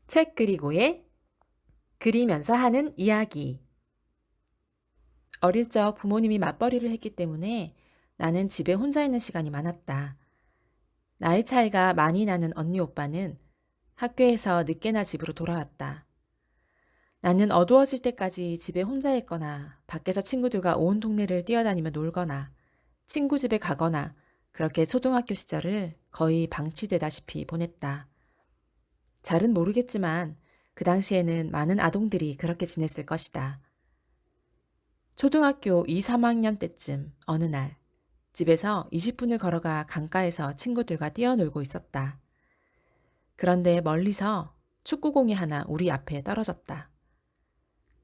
책 그리고의 그리면서 하는 이야기. 어릴 적 부모님이 맞벌이를 했기 때문에 나는 집에 혼자 있는 시간이 많았다. 나이 차이가 많이 나는 언니 오빠는 학교에서 늦게나 집으로 돌아왔다. 나는 어두워질 때까지 집에 혼자 있거나 밖에서 친구들과 온 동네를 뛰어다니며 놀거나 친구 집에 가거나 그렇게 초등학교 시절을 거의 방치되다시피 보냈다. 잘은 모르겠지만 그 당시에는 많은 아동들이 그렇게 지냈을 것이다. 초등학교 2, 3학년 때쯤 어느 날 집에서 20분을 걸어가 강가에서 친구들과 뛰어놀고 있었다. 그런데 멀리서 축구공이 하나 우리 앞에 떨어졌다.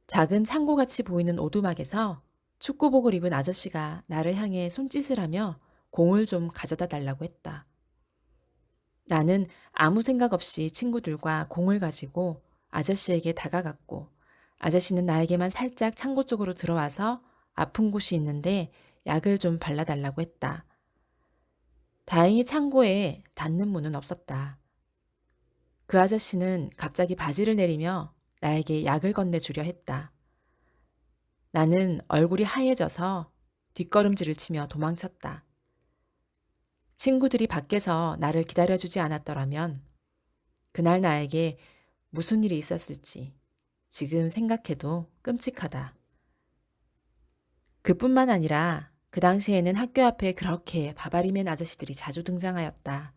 작은 창고같이 보이는 오두막에서 축구복을 입은 아저씨가 나를 향해 손짓을 하며 공을 좀 가져다 달라고 했다. 나는 아무 생각 없이 친구들과 공을 가지고 아저씨에게 다가갔고 아저씨는 나에게만 살짝 창고 쪽으로 들어와서 아픈 곳이 있는데 약을 좀 발라달라고 했다. 다행히 창고에 닫는 문은 없었다. 그 아저씨는 갑자기 바지를 내리며 나에게 약을 건네주려 했다. 나는 얼굴이 하얘져서 뒷걸음질을 치며 도망쳤다. 친구들이 밖에서 나를 기다려주지 않았더라면 그날 나에게 무슨 일이 있었을지 지금 생각해도 끔찍하다. 그뿐만 아니라 그 당시에는 학교 앞에 그렇게 바바리맨 아저씨들이 자주 등장하였다.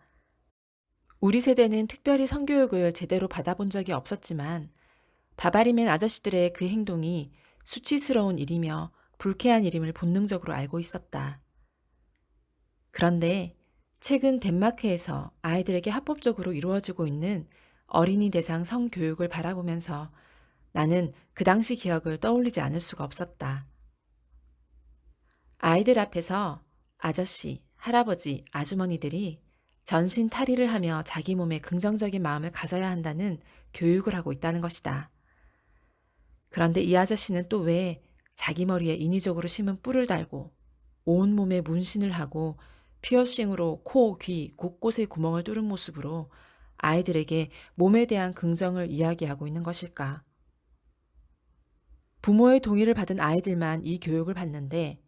우리 세대는 특별히 성교육을 제대로 받아본 적이 없었지만 바바리맨 아저씨들의 그 행동이 수치스러운 일이며 불쾌한 일임을 본능적으로 알고 있었다. 그런데 최근 덴마크에서 아이들에게 합법적으로 이루어지고 있는 어린이 대상 성교육을 바라보면서 나는 그 당시 기억을 떠올리지 않을 수가 없었다. 아이들 앞에서 아저씨, 할아버지, 아주머니들이 전신 탈의를 하며 자기 몸에 긍정적인 마음을 가져야 한다는 교육을 하고 있다는 것이다. 그런데 이 아저씨는 또 왜 자기 머리에 인위적으로 심은 뿔을 달고 온몸에 문신을 하고 피어싱으로 코, 귀, 곳곳에 구멍을 뚫은 모습으로 아이들에게 몸에 대한 긍정을 이야기하고 있는 것일까? 부모의 동의를 받은 아이들만 이 교육을 받는데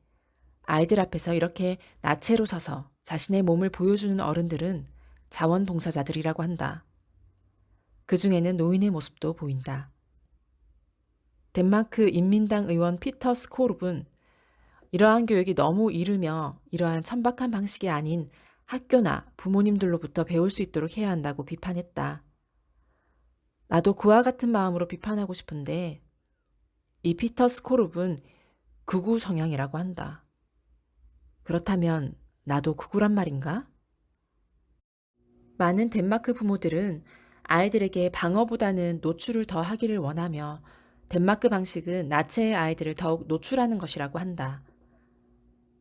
아이들 앞에서 이렇게 나체로 서서 자신의 몸을 보여주는 어른들은 자원봉사자들이라고 한다. 그 중에는 노인의 모습도 보인다. 덴마크 인민당 의원 피터 스코룹은 이러한 교육이 너무 이르며 이러한 천박한 방식이 아닌 학교나 부모님들로부터 배울 수 있도록 해야 한다고 비판했다. 나도 그와 같은 마음으로 비판하고 싶은데 이 피터 스코룹은 극우 성향이라고 한다. 그렇다면 나도 극우란 말인가? 많은 덴마크 부모들은 아이들에게 방어보다는 노출을 더 하기를 원하며 덴마크 방식은 나체의 아이들을 더욱 노출하는 것이라고 한다.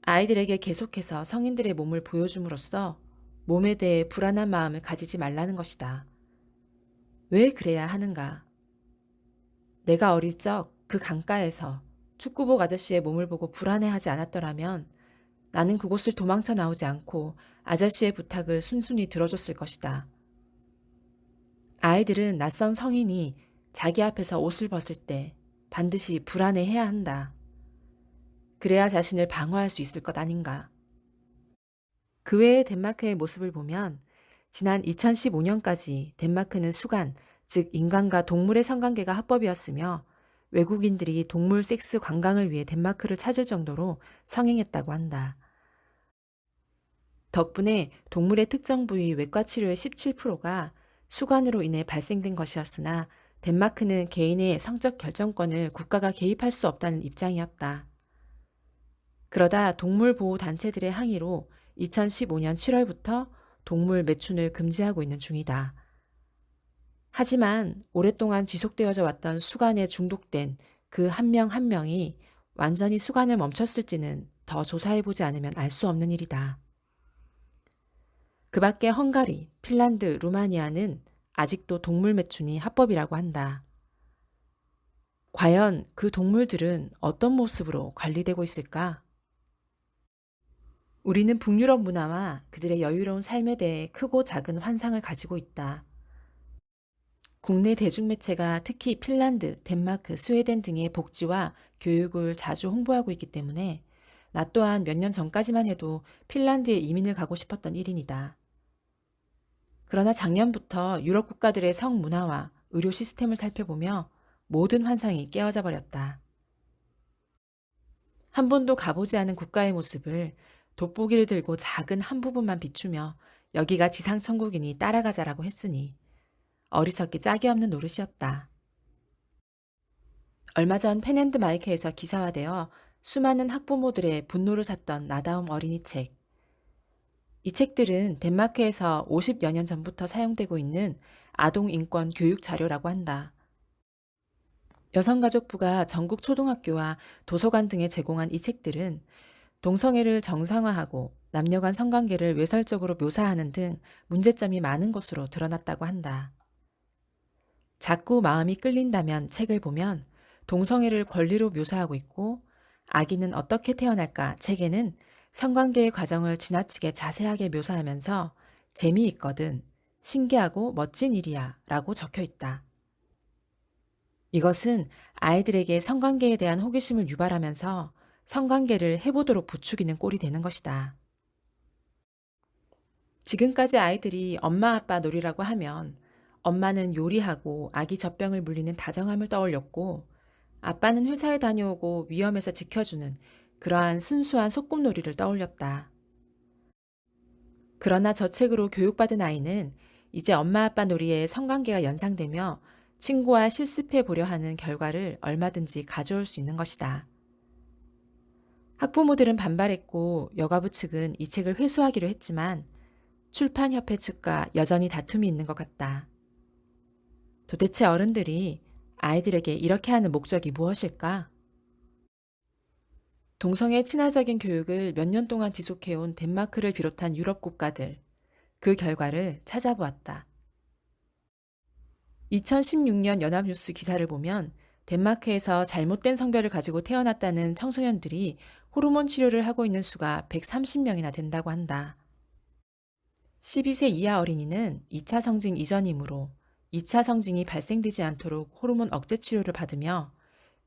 아이들에게 계속해서 성인들의 몸을 보여줌으로써 몸에 대해 불안한 마음을 가지지 말라는 것이다. 왜 그래야 하는가? 내가 어릴 적 그 강가에서 축구복 아저씨의 몸을 보고 불안해하지 않았더라면 나는 그곳을 도망쳐 나오지 않고 아저씨의 부탁을 순순히 들어줬을 것이다. 아이들은 낯선 성인이 자기 앞에서 옷을 벗을 때 반드시 불안해해야 한다. 그래야 자신을 방어할 수 있을 것 아닌가. 그 외의 덴마크의 모습을 보면 지난 2015년까지 덴마크는 수간, 즉 인간과 동물의 성관계가 합법이었으며 외국인들이 동물 섹스 관광을 위해 덴마크를 찾을 정도로 성행했다고 한다. 덕분에 동물의 특정 부위 외과 치료의 17%가 수간으로 인해 발생된 것이었으나 덴마크는 개인의 성적 결정권을 국가가 개입할 수 없다는 입장이었다. 그러다 동물 보호 단체들의 항의로 2015년 7월부터 동물 매춘을 금지하고 있는 중이다. 하지만 오랫동안 지속되어져 왔던 수간에 중독된 그 한 명 한 명이 완전히 수간을 멈췄을지는 더 조사해보지 않으면 알 수 없는 일이다. 그 밖에 헝가리, 핀란드, 루마니아는 아직도 동물 매춘이 합법이라고 한다. 과연 그 동물들은 어떤 모습으로 관리되고 있을까? 우리는 북유럽 문화와 그들의 여유로운 삶에 대해 크고 작은 환상을 가지고 있다. 국내 대중매체가 특히 핀란드, 덴마크, 스웨덴 등의 복지와 교육을 자주 홍보하고 있기 때문에 나 또한 몇 년 전까지만 해도 핀란드에 이민을 가고 싶었던 일인이다. 그러나 작년부터 유럽 국가들의 성문화와 의료 시스템을 살펴보며 모든 환상이 깨어져 버렸다. 한 번도 가보지 않은 국가의 모습을 돋보기를 들고 작은 한 부분만 비추며 여기가 지상천국이니 따라가자라고 했으니 어리석기 짝이 없는 노릇이었다. 얼마 전 펜앤드 마이크에서 기사화되어 수많은 학부모들의 분노를 샀던 나다움 어린이 책. 이 책들은 덴마크에서 50여 년 전부터 사용되고 있는 아동 인권 교육 자료라고 한다. 여성가족부가 전국 초등학교와 도서관 등에 제공한 이 책들은 동성애를 정상화하고 남녀 간 성관계를 외설적으로 묘사하는 등 문제점이 많은 것으로 드러났다고 한다. 자꾸 마음이 끌린다면 책을 보면 동성애를 권리로 묘사하고 있고 아기는 어떻게 태어날까 책에는 성관계의 과정을 지나치게 자세하게 묘사하면서 재미있거든, 신기하고 멋진 일이야 라고 적혀 있다. 이것은 아이들에게 성관계에 대한 호기심을 유발하면서 성관계를 해보도록 부추기는 꼴이 되는 것이다. 지금까지 아이들이 엄마 아빠 놀이라고 하면 엄마는 요리하고 아기 젖병을 물리는 다정함을 떠올렸고 아빠는 회사에 다녀오고 위험에서 지켜주는 그러한 순수한 소꿉놀이를 떠올렸다. 그러나 저 책으로 교육받은 아이는 이제 엄마 아빠 놀이에 성관계가 연상되며 친구와 실습해 보려 하는 결과를 얼마든지 가져올 수 있는 것이다. 학부모들은 반발했고 여가부 측은 이 책을 회수하기로 했지만 출판협회 측과 여전히 다툼이 있는 것 같다. 도대체 어른들이 아이들에게 이렇게 하는 목적이 무엇일까? 동성애 친화적인 교육을 몇 년 동안 지속해온 덴마크를 비롯한 유럽 국가들, 그 결과를 찾아보았다. 2016년 연합뉴스 기사를 보면 덴마크에서 잘못된 성별을 가지고 태어났다는 청소년들이 호르몬 치료를 하고 있는 수가 130명이나 된다고 한다. 12세 이하 어린이는 2차 성징 이전이므로 2차 성징이 발생되지 않도록 호르몬 억제 치료를 받으며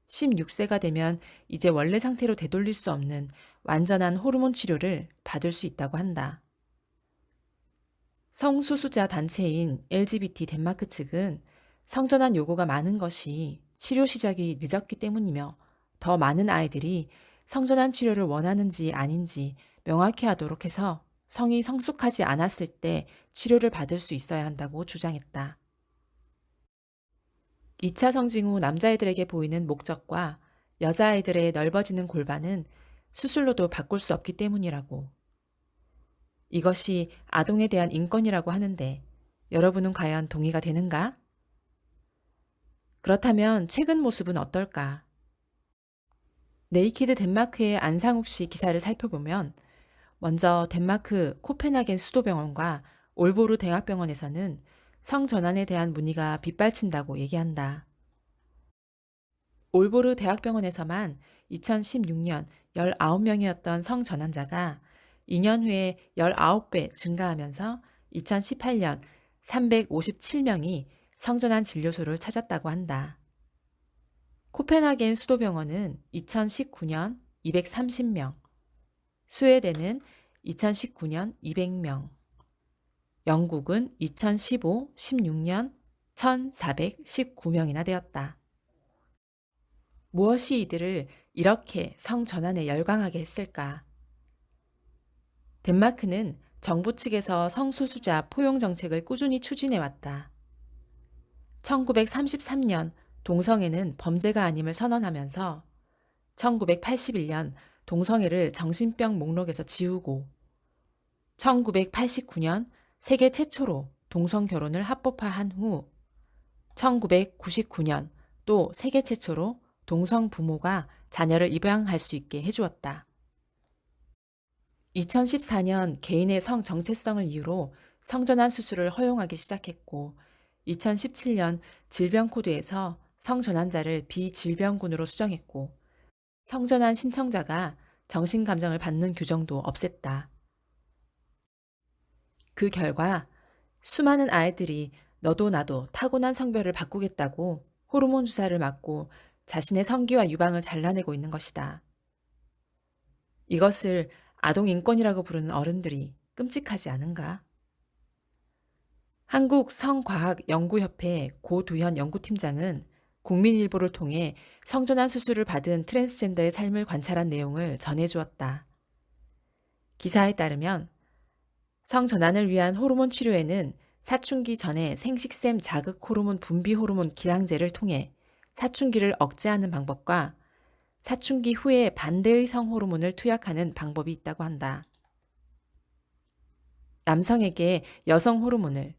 16세가 되면 이제 원래 상태로 되돌릴 수 없는 완전한 호르몬 치료를 받을 수 있다고 한다. 성소수자 단체인 LGBT 덴마크 측은 성전환 요구가 많은 것이 치료 시작이 늦었기 때문이며 더 많은 아이들이 성전환 치료를 원하는지 아닌지 명확히 하도록 해서 성이 성숙하지 않았을 때 치료를 받을 수 있어야 한다고 주장했다. 2차 성징 후 남자아이들에게 보이는 목적과 여자아이들의 넓어지는 골반은 수술로도 바꿀 수 없기 때문이라고. 이것이 아동에 대한 인권이라고 하는데 여러분은 과연 동의가 되는가? 그렇다면 최근 모습은 어떨까? 네이키드 덴마크의 안상욱 씨 기사를 살펴보면 먼저 덴마크 코펜하겐 수도병원과 올보르 대학병원에서는 성전환에 대한 문의가 빗발친다고 얘기한다. 올보르 대학병원에서만 2016년 19명이었던 성전환자가 2년 후에 19배 증가하면서 2018년 357명이 성전환 진료소를 찾았다고 한다. 코펜하겐 수도병원은 2019년 230명, 스웨덴은 2019년 200명, 영국은 2015-16년 1419명이나 되었다. 무엇이 이들을 이렇게 성전환에 열광하게 했을까? 덴마크는 정부 측에서 성소수자 포용 정책을 꾸준히 추진해왔다. 1933년 동성애는 범죄가 아님을 선언하면서 1981년 동성애를 정신병 목록에서 지우고 1989년 세계 최초로 동성 결혼을 합법화한 후 1999년 또 세계 최초로 동성 부모가 자녀를 입양할 수 있게 해주었다. 2014년 개인의 성 정체성을 이유로 성전환 수술을 허용하기 시작했고 2017년 질병 코드에서 성전환자를 비질병군으로 수정했고 성전환 신청자가 정신감정을 받는 규정도 없앴다. 그 결과 수많은 아이들이 너도 나도 타고난 성별을 바꾸겠다고 호르몬 주사를 맞고 자신의 성기와 유방을 잘라내고 있는 것이다. 이것을 아동 인권이라고 부르는 어른들이 끔찍하지 않은가? 한국 성과학연구협회 고두현 연구팀장은 국민일보를 통해 성전환 수술을 받은 트랜스젠더의 삶을 관찰한 내용을 전해주었다. 기사에 따르면 성전환을 위한 호르몬 치료에는 사춘기 전에 생식샘 자극 호르몬 분비 호르몬 기량제를 통해 사춘기를 억제하는 방법과 사춘기 후에 반대의 성 호르몬을 투약하는 방법이 있다고 한다. 남성에게 여성 호르몬을,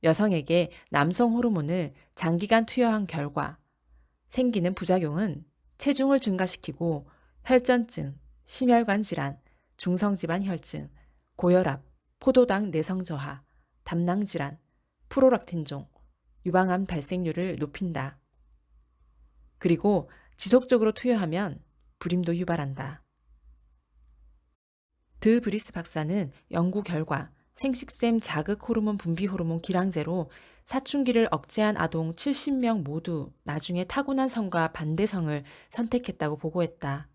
여성에게 남성 호르몬을 장기간 투여한 결과 생기는 부작용은 체중을 증가시키고 혈전증, 심혈관 질환, 중성지방 혈증, 고혈압, 포도당 내성 저하, 담낭 질환, 프로락틴종, 유방암 발생률을 높인다. 그리고 지속적으로 투여하면 불임도 유발한다. 드 브리스 박사는 연구 결과 생식샘 자극 호르몬 분비 호르몬 기량제로 사춘기를 억제한 아동 70명 모두 나중에 타고난 성과 반대성을 선택했다고 보고했다.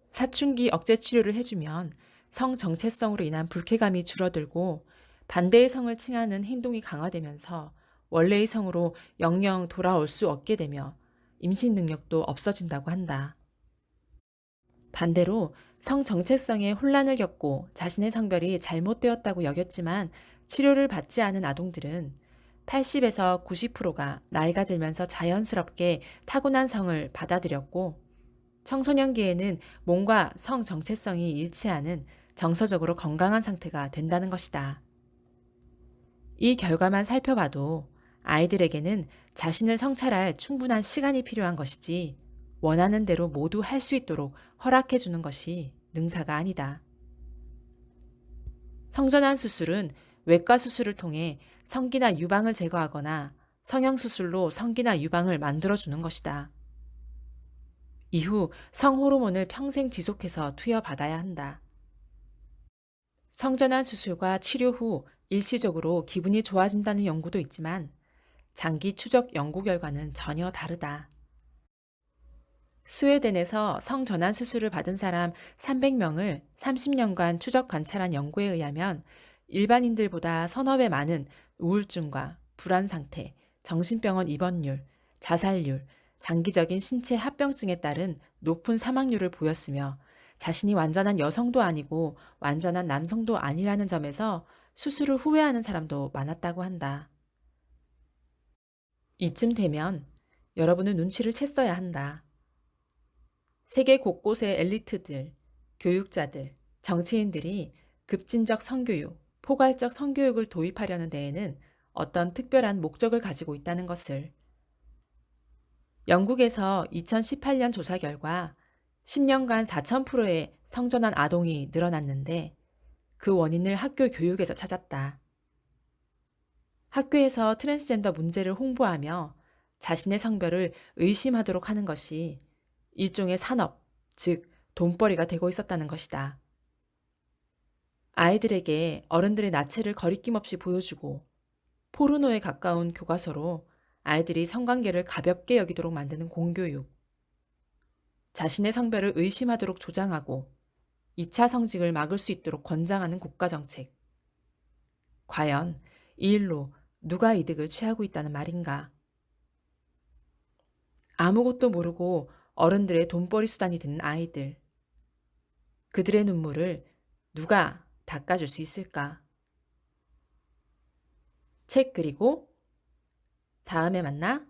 사춘기 억제 치료를 해주면 성 정체성으로 인한 불쾌감이 줄어들고 반대의 성을 칭하는 행동이 강화되면서 원래의 성으로 영영 돌아올 수 없게 되며 임신 능력도 없어진다고 한다. 반대로 성 정체성에 혼란을 겪고 자신의 성별이 잘못되었다고 여겼지만 치료를 받지 않은 아동들은 80에서 90%가 나이가 들면서 자연스럽게 타고난 성을 받아들였고 청소년기에는 몸과 성 정체성이 일치하는 정서적으로 건강한 상태가 된다는 것이다. 이 결과만 살펴봐도 아이들에게는 자신을 성찰할 충분한 시간이 필요한 것이지 원하는 대로 모두 할 수 있도록 허락해 주는 것이 능사가 아니다. 성전환 수술은 외과 수술을 통해 성기나 유방을 제거하거나 성형수술로 성기나 유방을 만들어주는 것이다. 이후 성호르몬을 평생 지속해서 투여받아야 한다. 성전환 수술과 치료 후 일시적으로 기분이 좋아진다는 연구도 있지만 장기 추적 연구 결과는 전혀 다르다. 스웨덴에서 성전환 수술을 받은 사람 300명을 30년간 추적 관찰한 연구에 의하면 일반인들보다 서너 배 많은 우울증과 불안 상태, 정신병원 입원율, 자살률, 장기적인 신체 합병증에 따른 높은 사망률을 보였으며 자신이 완전한 여성도 아니고 완전한 남성도 아니라는 점에서 수술을 후회하는 사람도 많았다고 한다. 이쯤 되면 여러분은 눈치를 챘어야 한다. 세계 곳곳의 엘리트들, 교육자들, 정치인들이 급진적 성교육, 포괄적 성교육을 도입하려는 데에는 어떤 특별한 목적을 가지고 있다는 것을. 영국에서 2018년 조사 결과 10년간 4,000%의 성전환 아동이 늘어났는데 그 원인을 학교 교육에서 찾았다. 학교에서 트랜스젠더 문제를 홍보하며 자신의 성별을 의심하도록 하는 것이 일종의 산업, 즉 돈벌이가 되고 있었다는 것이다. 아이들에게 어른들의 나체를 거리낌 없이 보여주고 포르노에 가까운 교과서로 아이들이 성관계를 가볍게 여기도록 만드는 공교육, 자신의 성별을 의심하도록 조장하고 2차 성직을 막을 수 있도록 권장하는 국가정책. 과연 이 일로 누가 이득을 취하고 있다는 말인가? 아무것도 모르고 어른들의 돈벌이 수단이 된 아이들. 그들의 눈물을 누가 닦아줄 수 있을까? 책 그리고 다음에 만나.